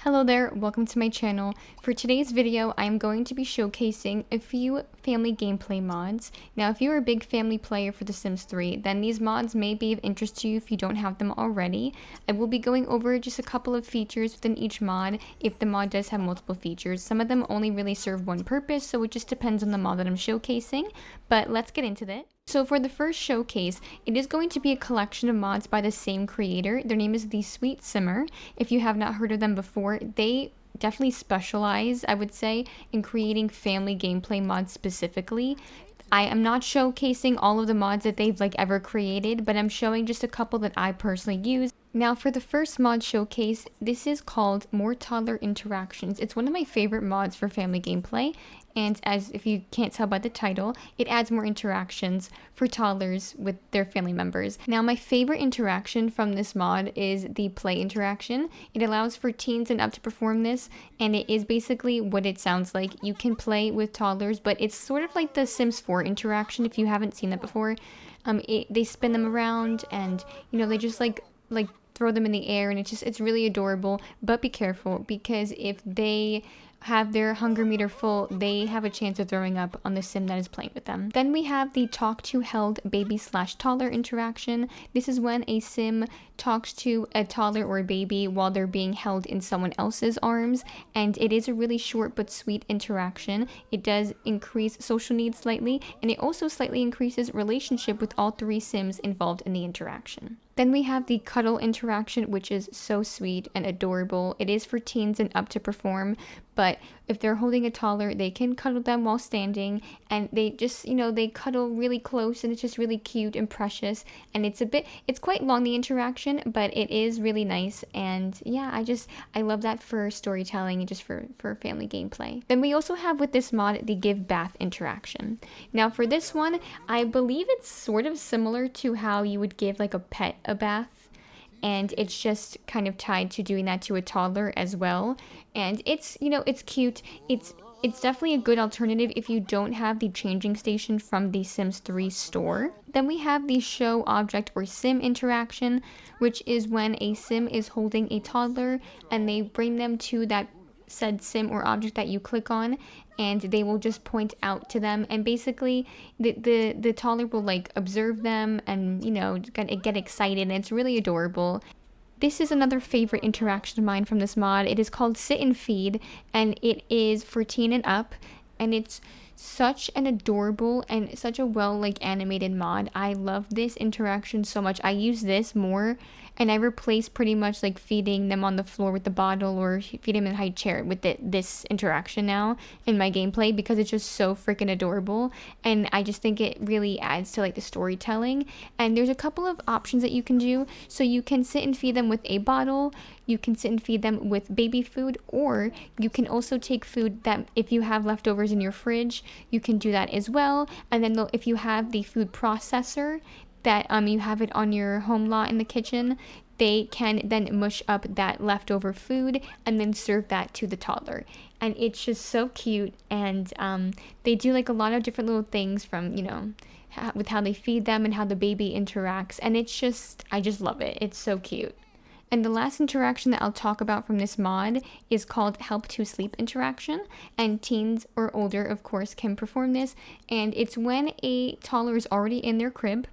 Hello there, welcome to my channel. For today's video, I am going to be showcasing a few family gameplay mods. Now, if you're a big family player for The Sims 3, then these mods may be of interest to you if you don't have them already. I will be going over just a couple of features within each mod if the mod does have multiple features. Some of them only really serve one purpose, so it just depends on the mod that I'm showcasing. But let's get into it. So for the first showcase, it is going to be a collection of mods by the same creator. Their name is The Sweet Simmer. If you have not heard of them before, they definitely specialize, I would say, in creating family gameplay mods specifically. I am not showcasing all of the mods that they've ever created, but I'm showing just a couple that I personally use. Now for the first mod showcase, this is called More Toddler Interactions. It's one of my favorite mods for family gameplay, and as if you can't tell by the title, it adds more interactions for toddlers with their family members. Now my favorite interaction from this mod is the play interaction. It allows for teens and up to perform this, and it is basically what it sounds like. You can play with toddlers, but it's sort of like the Sims 4 interaction if you haven't seen that before. They spin them around and they just like throw them in the air, and it's really adorable. But be careful, because if they have their hunger meter full, they have a chance of throwing up on the sim that is playing with them. Then we have the talk to held baby / toddler interaction. This is when a sim talks to a toddler or a baby while they're being held in someone else's arms, and it is a really short but sweet interaction. It does increase social needs slightly, and it also slightly increases relationship with all three sims involved in the interaction. Then we have the cuddle interaction, which is so sweet and adorable. It is for teens and up to perform, but if they're holding a toddler, they can cuddle them while standing, and they just, they cuddle really close, and it's just really cute and precious. And it's quite long, the interaction, but it is really nice. And yeah, I love that for storytelling and just for family gameplay. Then we also have with this mod the give bath interaction. Now for this one, I believe it's sort of similar to how you would give like a pet a bath, and it's just kind of tied to doing that to a toddler as well. And it's it's cute. It's definitely a good alternative if you don't have the changing station from the Sims 3 store. Then we have the show object or sim interaction, which is when a sim is holding a toddler and they bring them to that said sim or object that you click on, and they will just point out to them, and basically the toddler will observe them and get excited, and it's really adorable. This is another favorite interaction of mine from this mod. It is called Sit and Feed, and it is for teen and up, and it's such an adorable and such a well animated mod. I love this interaction so much. I use this more, and I replace pretty much feeding them on the floor with the bottle or feed them in a high chair with this interaction now in my gameplay, because it's just so freaking adorable, and I just think it really adds to the storytelling. And there's a couple of options that you can do. So you can sit and feed them with a bottle, you can sit and feed them with baby food, or you can also take food that if you have leftovers in your fridge, you can do that as well. And then if you have the food processor that you have it on your home lot in the kitchen, they can then mush up that leftover food and then serve that to the toddler. And it's just so cute, and they do a lot of different little things from with how they feed them and how the baby interacts, and I just love it. It's so cute. And the last interaction that I'll talk about from this mod is called Help to Sleep interaction, and teens or older, of course, can perform this. And it's when a toddler is already in their crib,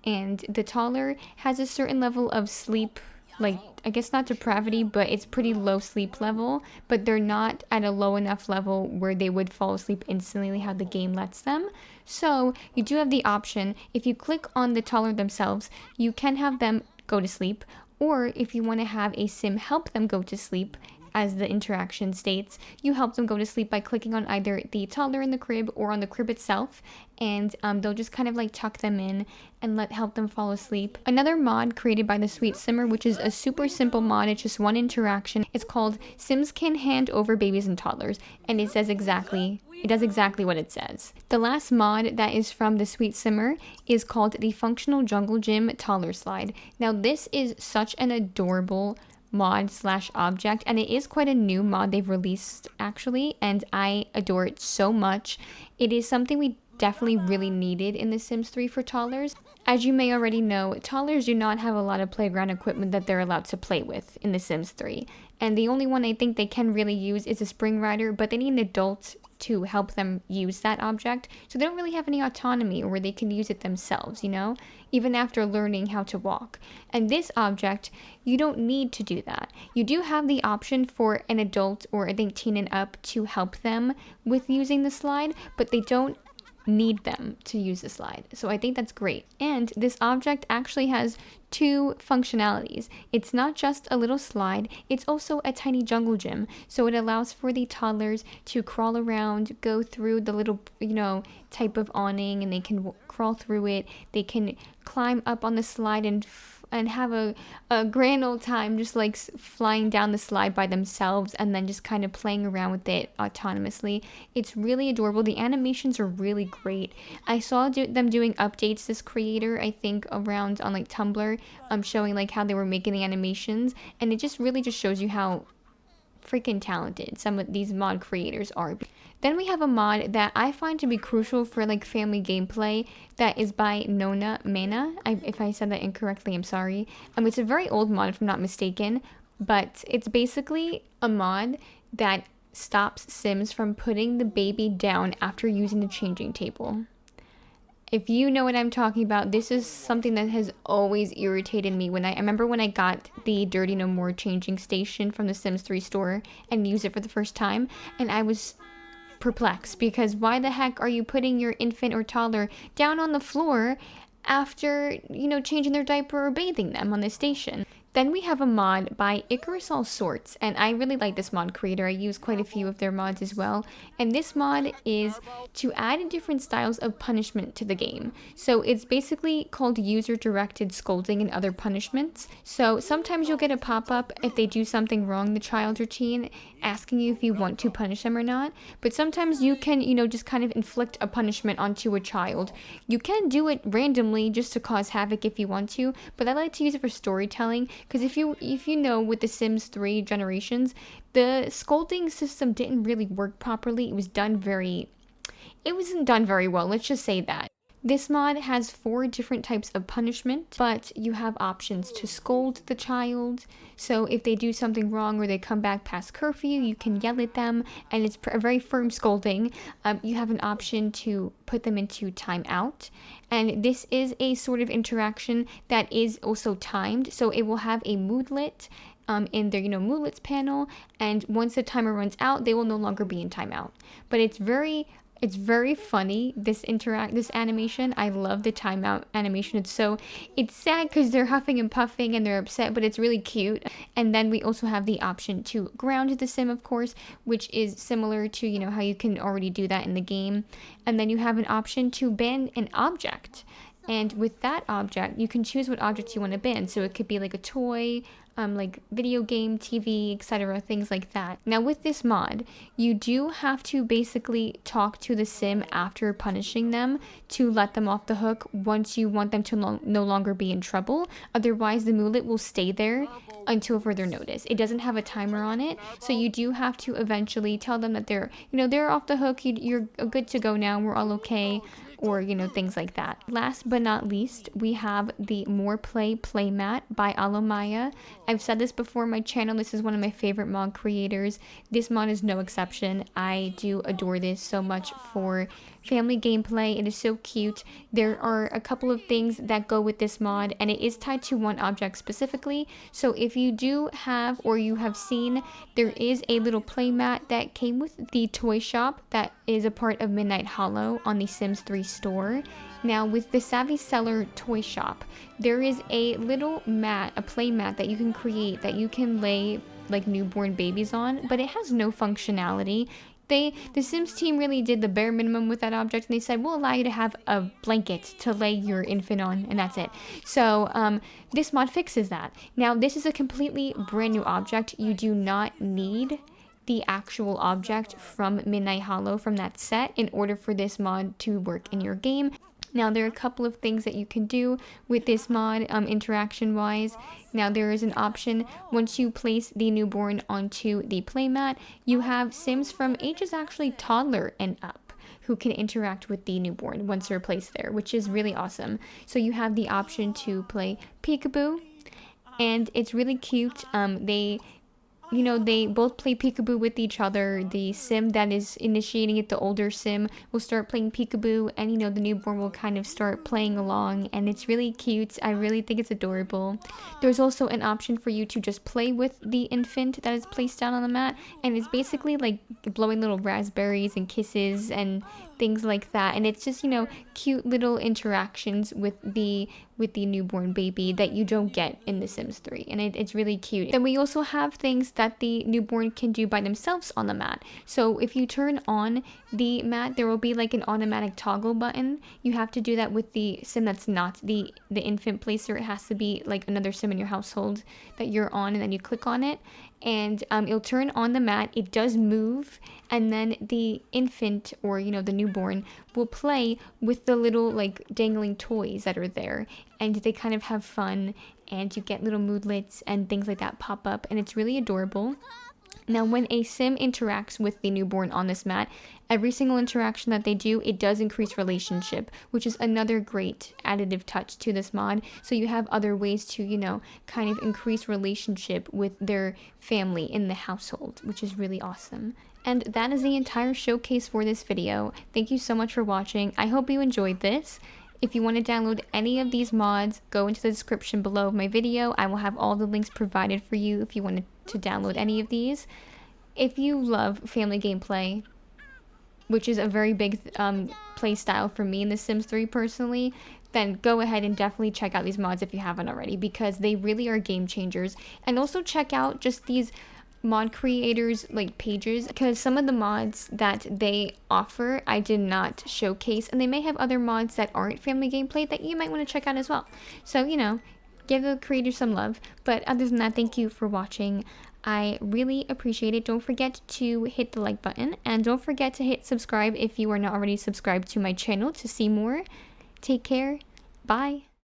and the toddler has a certain level of sleep, I guess not depravity, but it's pretty low sleep level, but they're not at a low enough level where they would fall asleep instantly how the game lets them. So you do have the option, if you click on the toddler themselves, you can have them go to sleep. Or if you want to have a sim help them go to sleep, as the interaction states, you help them go to sleep by clicking on either the toddler in the crib or on the crib itself, and they'll just kind of tuck them in and help them fall asleep. Another mod created by the Sweet Simmer, which is a super simple mod, it's just one interaction. It's called Sims Can Hand Over Babies and Toddlers, and it does exactly what it says. The last mod that is from the Sweet Simmer is called the Functional Jungle Gym Toddler Slide. Now this is such an adorable mod / object, and it is quite a new mod they've released actually, and I adore it so much. It is something we definitely really needed in The Sims 3 for toddlers. As you may already know, toddlers do not have a lot of playground equipment that they're allowed to play with in The Sims 3. And the only one I think they can really use is a spring rider, but they need an adult to help them use that object. So they don't really have any autonomy or where they can use it themselves, even after learning how to walk. And this object, you don't need to do that. You do have the option for an adult or I think teen and up to help them with using the slide, but they don't need them to use the slide. So I think that's great. And this object actually has two functionalities. It's not just a little slide, it's also a tiny jungle gym. So it allows for the toddlers to crawl around, go through the little, type of awning, and they can crawl through it. They can climb up on the slide and have a grand old time just like flying down the slide by themselves and then just kind of playing around with it autonomously. It's really adorable. The animations are really great. I saw them doing updates, this creator, I think around on like Tumblr, showing like how they were making the animations, and it just really just shows you how freaking talented some of these mod creators are. Then we have a mod that I find to be crucial for like family gameplay that is by Nona Mana. If I said that incorrectly, I'm sorry. It's a very old mod if I'm not mistaken, but it's basically a mod that stops Sims from putting the baby down after using the changing table. If you know what I'm talking about, this is something that has always irritated me. I remember when I got the Dirty No More changing station from the Sims 3 store and used it for the first time, and I was perplexed because why the heck are you putting your infant or toddler down on the floor after, changing their diaper or bathing them on the station? Then we have a mod by Icarus All Sorts, and I really like this mod creator. I use quite a few of their mods as well. And this mod is to add different styles of punishment to the game. So it's basically called user-directed scolding and other punishments. So sometimes you'll get a pop-up if they do something wrong, the child or teen, asking you if you want to punish them or not. But sometimes you can, just kind of inflict a punishment onto a child. You can do it randomly just to cause havoc if you want to, but I like to use it for storytelling. Because if you know, with the Sims 3 Generations, the scolding system didn't really work properly. It wasn't done very well, let's just say that. This mod has 4 different types of punishment, but you have options to scold the child. So if they do something wrong or they come back past curfew, you can yell at them, and it's a very firm scolding. You have an option to put them into timeout, and this is a sort of interaction that is also timed. So it will have a moodlet in their moodlets panel, and once the timer runs out, they will no longer be in timeout. But it's very funny, this animation. I love the timeout animation. It's sad because they're huffing and puffing and they're upset, but it's really cute. And then we also have the option to ground the sim, of course, which is similar to, how you can already do that in the game. And then you have an option to ban an object. And with that object, you can choose what object you want to ban. So it could be like a toy, like video game, TV, etc., things like that. Now with this mod, you do have to basically talk to the sim after punishing them to let them off the hook once you want them to no longer be in trouble. Otherwise, the moodlet will stay there until further notice. It doesn't have a timer on it, so you do have to eventually tell them that they're off the hook, you're good to go now, we're all okay, or things like that. Last but not least, we have the More Play playmat by Alomaya. I've said this before on my channel, this is one of my favorite mod creators. This mod is no exception. I do adore this so much for family gameplay. It is so cute. There are a couple of things that go with this mod, and it is tied to one object specifically. So if you do have, or you have seen, there is a little playmat that came with the toy shop that is a part of Midnight Hollow on the Sims 3 store. Now with the Savvy Seller toy shop, there is a little mat, a play mat that you can create that you can lay like newborn babies on, but it has no functionality. The Sims team really did the bare minimum with that object, and they said, we'll allow you to have a blanket to lay your infant on, and that's it. So this mod fixes that. Now this is a completely brand new object. You do not need the actual object from Midnight Hollow from that set in order for this mod to work in your game. Now there are a couple of things that you can do with this mod interaction wise. Now there is an option once you place the newborn onto the playmat, you have Sims from ages actually toddler and up who can interact with the newborn once they're placed there, which is really awesome. So you have the option to play peekaboo, and it's really cute. They both play peekaboo with each other. The sim that is initiating it, the older sim, will start playing peekaboo, and the newborn will kind of start playing along, and it's really cute. I really think it's adorable. There's also an option for you to just play with the infant that is placed down on the mat, and it's basically like blowing little raspberries and kisses and things like that, and it's just cute little interactions with the newborn baby that you don't get in The Sims 3, and it's really cute. Then we also have things that the newborn can do by themselves on the mat. So if you turn on the mat, there will be like an automatic toggle button. You have to do that with the sim that's not the infant placer. It has to be like another sim in your household that you're on, and then you click on it, and it'll turn on the mat. It does move, and then the infant, or the newborn, will play with the little like dangling toys that are there, and they kind of have fun, and you get little moodlets and things like that pop up, and it's really adorable. Now, when a sim interacts with the newborn on this mat, every single interaction that they do, it does increase relationship, which is another great additive touch to this mod. So you have other ways to, kind of increase relationship with their family in the household, which is really awesome. And that is the entire showcase for this video. Thank you so much for watching. I hope you enjoyed this. If you want to download any of these mods, go into the description below of my video. I will have all the links provided for you if you wanted to download any of these. If you love family gameplay, which is a very big play style for me in The Sims 3 personally, then go ahead and definitely check out these mods if you haven't already, because they really are game changers. And also check out just these mod creators like pages, because some of the mods that they offer I did not showcase, and they may have other mods that aren't family gameplay that you might want to check out as well. So give the creators some love. But other than that, thank you for watching. I really appreciate it. Don't forget to hit the like button, and don't forget to hit subscribe if you are not already subscribed to my channel to see more. Take care. Bye.